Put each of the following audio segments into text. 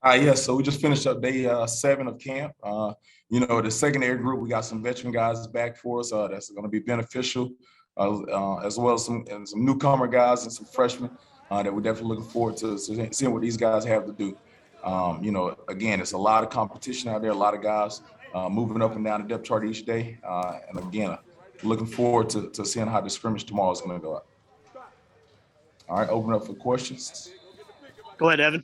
Yes, so we just finished up day 7 of camp. The secondary group, we got some veteran guys back for us. That's going to be beneficial, as well as some newcomer guys and some freshmen that we're definitely looking forward to seeing what these guys have to do. Again, it's a lot of competition out there, a lot of guys moving up and down the depth chart each day. And again, looking forward to seeing how the scrimmage tomorrow is going to go out. All right, open up for questions. Go ahead, Evan.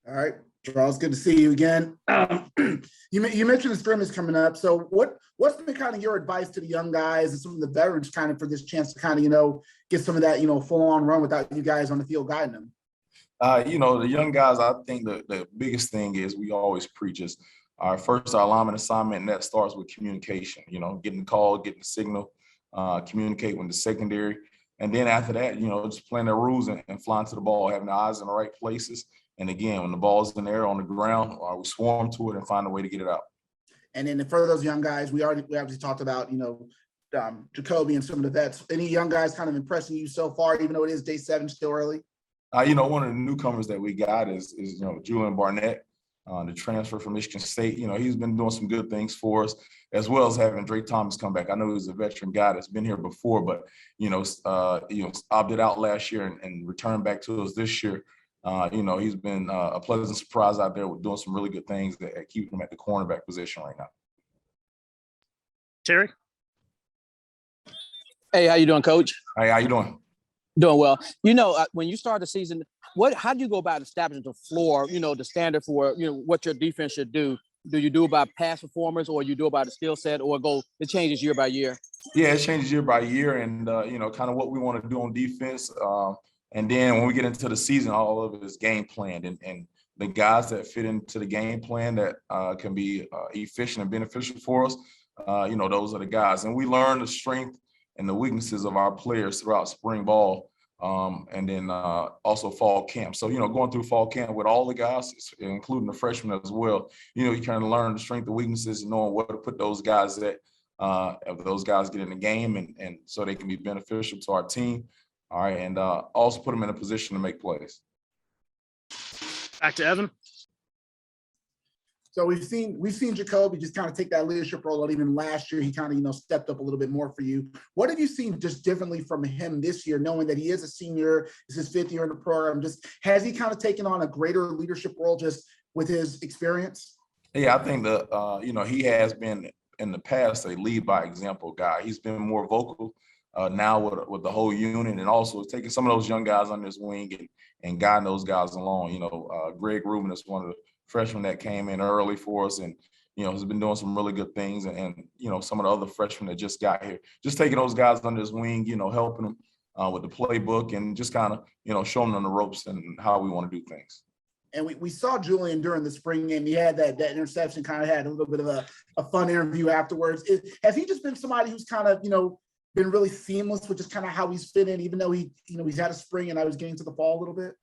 All right, Charles, good to see you again. You mentioned the scrimmage coming up. So what's been kind of your advice to the young guys and some of the veterans kind of for this chance to kind of, get some of that, full-on run without you guys on the field guiding them? The young guys, I think the biggest thing is we always preach is our alignment assignment, and that starts with communication, getting the call, getting the signal, communicate with the secondary. And then after that, just playing their rules and flying to the ball, having the eyes in the right places. And again, when the ball's in the air on the ground, we swarm to it and find a way to get it out. And then for those young guys, we obviously talked about, Jacoby and some of the vets. Any young guys kind of impressing you so far, even though it is day 7, still early? One of the newcomers that we got is Julian Barnett, the transfer from Michigan State. He's been doing some good things for us, as well as having Drake Thomas come back. I know he's a veteran guy that's been here before, but opted out last year and returned back to us this year. He's been a pleasant surprise out there with doing some really good things that keep him at the cornerback position right now. Terry? Hey, how you doing, Coach? Hey, how you doing? Doing well. When you start the season, how do you go about establishing the floor, the standard for, what your defense should do? Do you do about past performance, or you do about a skill set, or it changes year by year? Yeah, it changes year by year, and, kind of what we want to do on defense. And then when we get into the season, all of it is game planned, and the guys that fit into the game plan that can be efficient and beneficial for us, those are the guys. And we learn the strength and the weaknesses of our players throughout spring ball, and then also fall camp. So, going through fall camp with all the guys, including the freshmen as well, you kind of learn the strength and weaknesses and knowing where to put those guys at, if those guys get in the game, and so they can be beneficial to our team. All right, and also put them in a position to make plays. Back to Evan. So we've seen Jacoby just kind of take that leadership role. Even last year, he kind of stepped up a little bit more for you. What have you seen just differently from him this year, knowing that he is a senior, it's his 5th year in the program? Just has he kind of taken on a greater leadership role just with his experience? Yeah, I think he has been in the past a lead by example guy. He's been more vocal. Now with the whole unit, and also taking some of those young guys under his wing and guiding those guys along. Greg Rubin is one of the freshmen that came in early for us, and has been doing some really good things. And some of the other freshmen that just got here, just taking those guys under his wing, helping them with the playbook, and just kind of showing them the ropes and how we want to do things. And we saw Julian during the spring game. He had that interception, kind of had a little bit of a fun interview afterwards. Has he just been somebody who's kind of been really seamless with just kind of how he's fit in, even though he's had a spring and I was getting to the fall a little bit?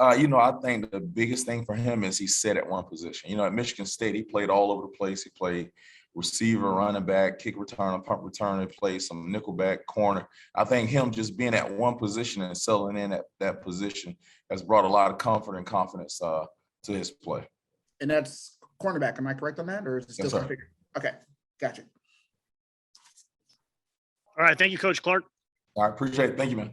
I think the biggest thing for him is he's set at one position. At Michigan State, he played all over the place. He played receiver, running back, kick returner, punt returner, played some nickel back, corner. I think him just being at one position and settling in at that position has brought a lot of comfort and confidence to his play. And that's cornerback. Am I correct on that, or is it still configured? Okay, gotcha. All right. Thank you, Coach Clark. I appreciate it. Thank you, man.